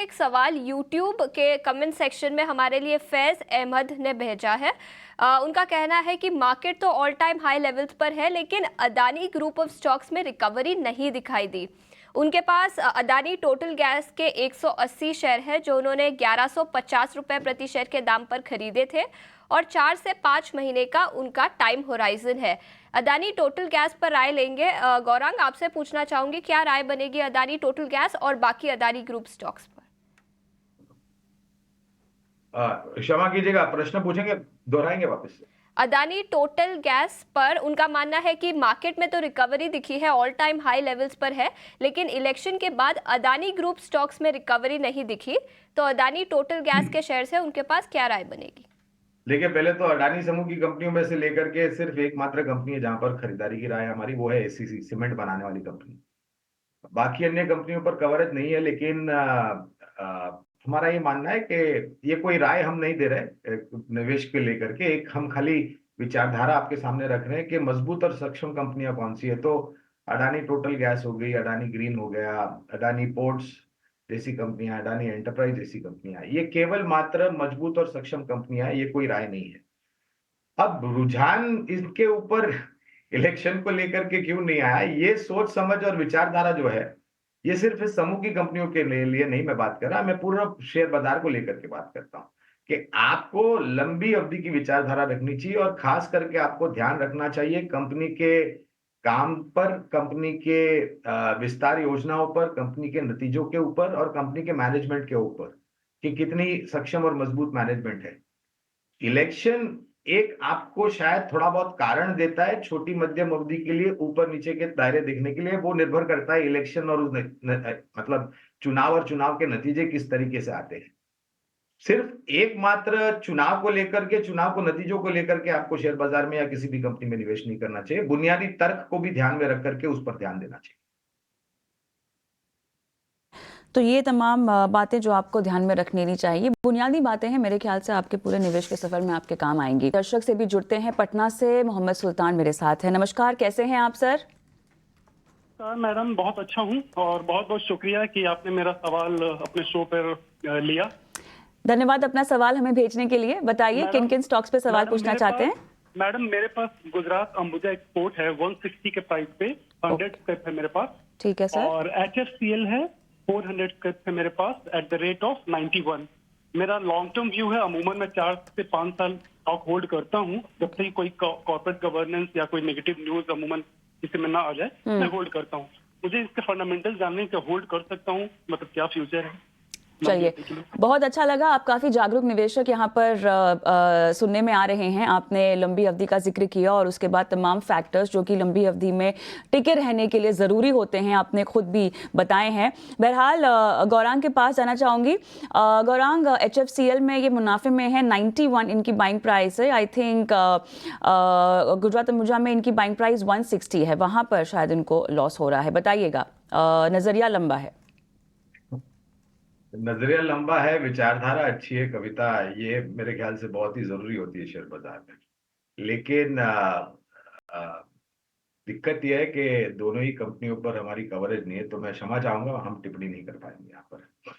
एक सवाल YouTube के कमेंट सेक्शन में हमारे लिए फैज अहमद ने भेजा है। उनका कहना है कि मार्केट तो ऑल टाइम हाई लेवल्स पर है, लेकिन अदानी ग्रुप ऑफ स्टॉक्स में रिकवरी नहीं दिखाई दी। उनके पास अदानी टोटल गैस के 180 शेयर है, जो उन्होंने 1150 रुपए प्रति शेयर के दाम पर खरीदे थे, और 4 से 5 महीने का उनका टाइम होराइजन है। अदानी टोटल गैस पर राय लेंगे। गौरांग, आपसे पूछना चाहूंगी, क्या राय बनेगी अदानी टोटल गैस और बाकी अदानी ग्रुप स्टॉक्स पर? क्षमा कीजिएगा, प्रश्न पूछेंगे, दोहराएंगे वापस से। अदानी टोटल गैस पर उनका मानना है कि मार्केट में तो रिकवरी दिखी है, ऑल टाइम हाई लेवल्स पर है, लेकिन इलेक्शन के बाद अदानी ग्रुप स्टॉक्स में रिकवरी नहीं दिखी। तो अदानी टोटल गैस के शेयर्स है, उनके पास क्या राय बनेगी? देखिए, पहले तो अडानी समूह की कंपनियों में से लेकर के सिर्फ एकमात्र कंपनी है जहां पर खरीदारी की राय हमारी, वो है एसीसी, सीमेंट बनाने वाली कंपनी। बाकी अन्य कंपनियों पर कवरेज नहीं है, लेकिन हमारा ये मानना है कि ये कोई राय हम नहीं दे रहे निवेश के लेकर के, एक हम खाली विचारधारा आपके सामने रख रहे हैं कि मजबूत और सक्षम कंपनियां कौन सी है। तो अडानी टोटल गैस हो गई, अडानी ग्रीन हो गया, अडानी पोर्ट्स जैसी कंपनियां, अडानी एंटरप्राइज जैसी कंपनियां, ये केवल मात्र मजबूत और सक्षम कंपनियां हैं, ये कोई राय नहीं है। अब रुझान इसके ऊपर इलेक्शन को लेकर के क्यों नहीं आया, ये सोच समझ और विचारधारा जो है, ये सिर्फ इस समूह की कंपनियों के लिए नहीं मैं बात कर रहा, मैं पूरा शेयर बाजार को लेकर के बात करता हूं कि आपको लंबी अवधि की विचारधारा रखनी चाहिए, और खास करके आपको ध्यान रखना चाहिए कंपनी के काम पर, कंपनी के विस्तार योजनाओं पर, कंपनी के नतीजों के ऊपर और कंपनी के मैनेजमेंट के ऊपर कि कितनी सक्षम और मजबूत मैनेजमेंट है। इलेक्शन एक आपको शायद थोड़ा बहुत कारण देता है छोटी मध्यम अवधि के लिए ऊपर नीचे के दायरे देखने के लिए, वो निर्भर करता है इलेक्शन और मतलब चुनाव और चुनाव के नतीजे किस तरीके से आते हैं। सिर्फ एकमात्र चुनाव को लेकर के, चुनाव को नतीजों को लेकर के आपको शेयर बाजार में या किसी भी कंपनी में निवेश नहीं करना चाहिए, बुनियादी तर्क को भी ध्यान में रख करके उस पर ध्यान देना चाहिए। तो ये तमाम बातें जो आपको ध्यान में रखनी चाहिए, बुनियादी बातें हैं, मेरे ख्याल से आपके पूरे निवेश के सफर में आपके काम आएंगी। दर्शक से भी जुड़ते हैं, पटना से मोहम्मद सुल्तान मेरे साथ है। नमस्कार, कैसे हैं आप सर? मैडम बहुत अच्छा हूं, और बहुत बहुत शुक्रिया कि आपने मेरा सवाल अपने शो पर लिया। धन्यवाद अपना सवाल हमें भेजने के लिए। बताइए किन किन स्टॉक्स पे सवाल पूछना चाहते हैं? मैडम, मेरे पास गुजरात अंबुजा एक्सपोर्ट है 160 के प्राइस पे, 100 स्क्रिप्ट है मेरे पास। ठीक है सर। और HFCL है 400 स्क्रिप्ट है मेरे पास एट द रेट ऑफ 91। मेरा लॉन्ग टर्म व्यू है, अमूमन मैं 4 से 5 साल स्टॉक होल्ड करता हूँ, जब तक कोई कॉर्पोरेट गवर्नेंस या कोई नेगेटिव न्यूज अमूमन किसी में ना आ जाए, मैं होल्ड करता हूँ। मुझे इसके फंडामेंटल जानने के होल्ड कर सकता हूँ, मतलब क्या फ्यूचर है। चलिए, बहुत अच्छा लगा, आप काफी जागरूक निवेशक यहाँ पर सुनने में आ रहे हैं। आपने लंबी अवधि का जिक्र किया और उसके बाद तमाम फैक्टर्स जो कि लंबी अवधि में टिके रहने के लिए ज़रूरी होते हैं, आपने खुद भी बताए हैं। बहरहाल गौरांग के पास जाना चाहूँगी। गौरांग, HFCL में ये मुनाफे में है, 91 इनकी बाइंग प्राइस है। आई थिंक गुजरात अंबुजा में इनकी बाइंग प्राइस 160 है, वहाँ पर शायद इनको लॉस हो रहा है। बताइएगा, नज़रिया लंबा है। नजरिया लंबा है, विचारधारा अच्छी है कविता, ये मेरे ख्याल से बहुत ही जरूरी होती है शेयर बाजार में। लेकिन दिक्कत यह है कि दोनों ही कंपनियों पर हमारी कवरेज नहीं है, तो मैं क्षमा चाहूंगा, हम टिप्पणी नहीं कर पाएंगे यहाँ पर।